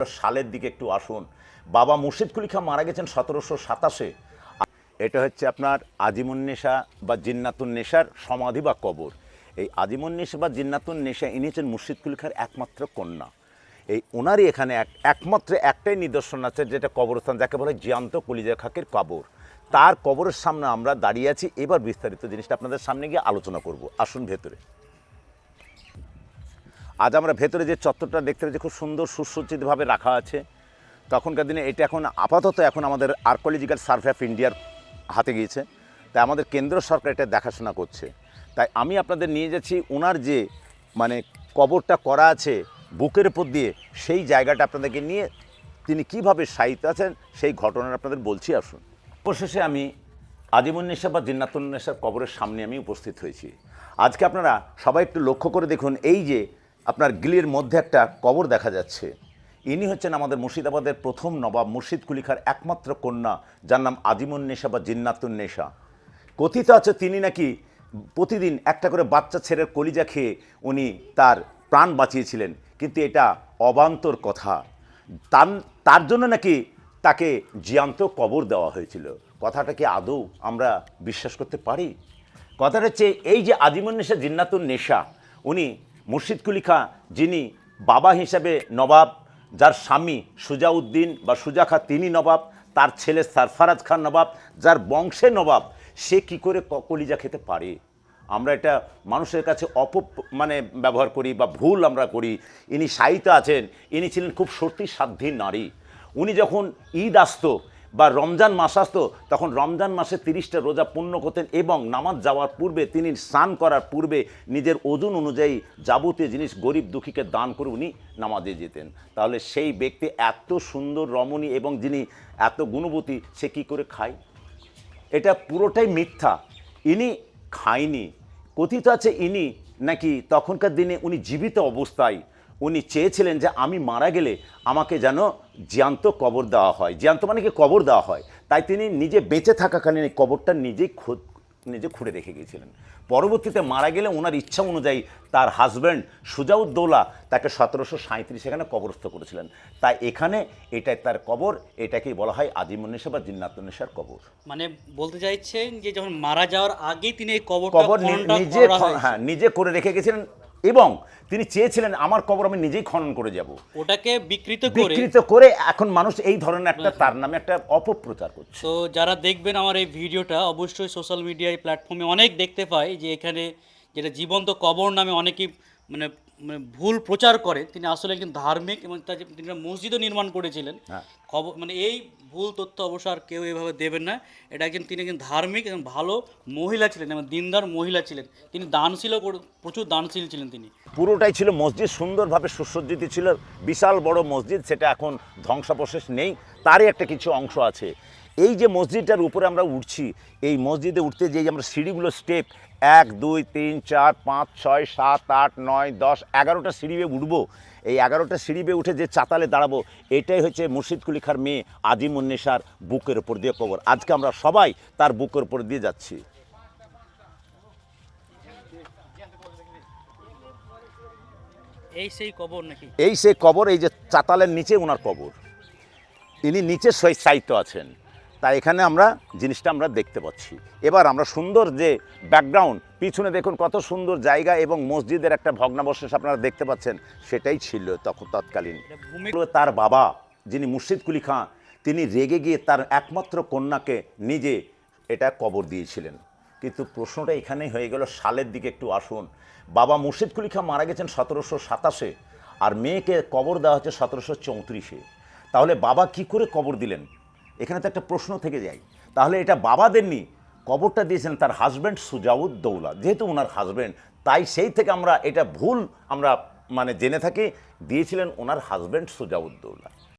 সালের দিকে একটু আসুন। বাবা মুর্শিদ কুলি খাঁ মারা গেছেন 1727। এটা হচ্ছে আপনার আজিমুন্নেসা বা জিন্নাতুন্নেসার সমাধি বা কবর। এই আজিমুন্নেসা বা জিন্নাতুন্নেসা ইনি হচ্ছেন মুর্শিদ কুলি খাঁর একমাত্র কন্যা। এই ওনারই এখানে একমাত্র একটাই নিদর্শন আছে, যেটা কবরস্থান, যাকে বলে জিয়ান্ত কলিজা খাঁকের কবর। তার কবরের সামনে আমরা দাঁড়িয়ে আছি। এবার বিস্তারিত জিনিসটা আপনাদের সামনে গিয়ে আলোচনা করব। আসুন ভেতরে। আজ আমরা ভেতরে যে চত্বরটা দেখতে পাচ্ছি খুব সুন্দর সুসজ্জিতভাবে রাখা আছে। তখনকার দিনে এটা এখন আপাতত আমাদের আর্কোলজিক্যাল সার্ভে অফ ইন্ডিয়ার হাতে গিয়েছে, তাই আমাদের কেন্দ্র সরকার এটা দেখাশোনা করছে। তাই আমি আপনাদের নিয়ে যাচ্ছি ওনার যে কবরটা করা আছে বুকের উপর দিয়ে, সেই জায়গাটা আপনাদেরকে নিয়ে তিনি কিভাবে শায়িত আছেন সেই ঘটনা আপনাদের বলছি। আসুন। অবশেষে আমি আজিমুন্নেসা বা জিন্নাতুন্নেসার কবরের সামনে আমি উপস্থিত হয়েছি। আজকে আপনারা সবাই একটু লক্ষ্য করে দেখুন, এই যে আপনার গিলির মধ্যে একটা কবর দেখা যাচ্ছে। ইনি হচ্ছেন আমাদের মুর্শিদাবাদের প্রথম নবাব মুর্শিদ কুলি খাঁর একমাত্র কন্যা, যার নাম আজিমুন্নেসা বা জিন্নাতুন্নেসা। কথিত আছে তিনি নাকি প্রতিদিন একটা করে বাচ্চা ছেলের কলিজা খেয়ে উনি তার প্রাণ বাঁচিয়েছিলেন, কিন্তু এটা অবান্তর কথা। তার জন্য নাকি তাকে জিয়ান্ত কবর দেওয়া হয়েছিল। কথাটা কি আদৌ আমরা বিশ্বাস করতে পারি? কথাটা হচ্ছে এই যে আজিমুন্নেসা জিন্নাতুন্নেসা, উনি মুর্শিদ কুলি খাঁ, যিনি বাবা হিসাবে নবাব, যার স্বামী সুজাউদ্দিন বা সুজা খাঁ তিনি নবাব, তার ছেলে সরফরাজ খান নবাব, যার বংশে নবাব, সে কি করে কলিজা খেতে পারে? আমরা এটা মানুষের কাছে ব্যবহার করি বা ভুল আমরা করি। ইনি শায়িত আছেন। ইনি ছিলেন খুব সতী সাধ্বী নারী। উনি যখন ঈদ আসতো বা রমজান মাস আসতো, তখন রমজান মাসে 30টা রোজা পূর্ণ করতেন এবং নামাজ যাওয়ার পূর্বে, তিনি স্নান করার পূর্বে নিজের ওজন অনুযায়ী যাবতীয় জিনিস গরিব দুঃখীকে দান করে উনি নামাজে যেতেন। তাহলে সেই ব্যক্তি এত সুন্দর রমণী এবং যিনি এত গুণবতী, সে কী করে খায়? এটা পুরোটাই মিথ্যা। ইনি খায়নি। কথিত আছে ইনি নাকি তখনকার দিনে উনি জীবিত অবস্থায় উনি চেয়েছিলেন যে আমি মারা গেলে আমাকে যেন জ্যান্ত কবর দেওয়া হয়। জ্যান্ত মানে কি কবর দেওয়া হয়। তাই তিনি নিজে বেঁচে থাকাকালীন এই কবরটা নিজে খুঁড়ে রেখে গিয়েছিলেন। পরবর্তীতে মারা গেলে ওনার ইচ্ছা অনুযায়ী তার হাজব্যান্ড সুজাউদ্দৌলা তাকে 1737 এখানে কবরস্থ করেছিলেন। তাই এখানে এটাই তার কবর। এটাকেই বলা হয় আজিমুন্নেসা বা জিন্নাতুন্নেসার কবর। মানে বলতে চাইছেন যে যখন মারা যাওয়ার আগেই তিনি এই কবর নিজে করে রেখে গেছিলেন এবং তিনি চেয়েছিলেন আমার কবর আমি নিজেই খনন করে যাব। ওটাকে বিকৃত করে এখন মানুষ এই ধরনের একটা তার নামে একটা অপপ্রচার করছে। তো যারা দেখবেন আমার এই ভিডিওটা, অবশ্যই সোশ্যাল মিডিয়ায় প্ল্যাটফর্মে অনেক দেখতে পাই যে এখানে যেটা জীবন্ত কবর নামে অনেকেই মানে মানে ভুল প্রচার করে। তিনি আসলে একজন ধার্মিক এবং তিনি মসজিদও নির্মাণ করেছিলেন। খবর মানে এই ভুল তথ্য অবশ্য আর কেউ এভাবে দেবেন না। তিনি একজন ধার্মিক এবং ভালো মহিলা ছিলেন এবং দিনদার মহিলা ছিলেন। তিনি দানশীল, প্রচুর দানশীল ছিলেন তিনি। পুরোটাই ছিল মসজিদ, সুন্দরভাবে সুসজ্জিত ছিল, বিশাল বড় মসজিদ। সেটা এখন ধ্বংসাবশেষ নেই, তারই একটা কিছু অংশ আছে। এই যে মসজিদটার উপরে আমরা উঠছি, এই মসজিদে উঠতে যেই আমরা সিঁড়িগুলো স্টেপ 1 2 3 4 5 6 7 8 9 10 11টা সিঁড়ি বেয়ে উঠবো। এই 11টা সিঁড়ি বেয়ে উঠে যে চাতালে দাঁড়াবো, এটাই হচ্ছে মুর্শিদ কুলি খাঁর মেয়ে আজিমুন্নেসার বুকের উপর দিয়ে কবর। আজকে আমরা সবাই তার বুকের উপর দিয়ে যাচ্ছি। এই সেই কবর নাকি? এই সেই কবর। এই যে চাতালের নিচে ওনার কবর, ইনি নিচে সাহিত্য আছেন। তাই এখানে আমরা জিনিসটা আমরা দেখতে পাচ্ছি। এবার আমরা সুন্দর যে ব্যাকগ্রাউন্ড, পিছনে দেখুন কত সুন্দর জায়গা এবং মসজিদের একটা ভগ্নাবশেষ আপনারা দেখতে পাচ্ছেন, সেটাই ছিল তৎকালীন। তার বাবা যিনি মুর্শিদ কুলি খাঁ, তিনি রেগে গিয়ে তার একমাত্র কন্যাকে নিজে এটা কবর দিয়েছিলেন। কিন্তু প্রশ্নটা এখানেই হয়ে গেল, সালের দিকে একটু আসুন। বাবা মুর্শিদ কুলি খাঁ মারা গেছেন 1727 আর মেয়েকে কবর দেওয়া হচ্ছে 1734। তাহলে বাবা কি করে কবর দিলেন? এখানে তো একটা প্রশ্ন থেকে যায়। তাহলে এটা বাবা দেননি, কবরটা দিয়েছেন তার হাজব্যান্ড সুজাউদ্দৌলা। যেহেতু ওনার হাজব্যান্ড, তাই সেই থেকে আমরা এটা ভুল আমরা জেনে থাকি, দিয়েছিলেন ওনার হাজব্যান্ড সুজাউদ্দৌলা।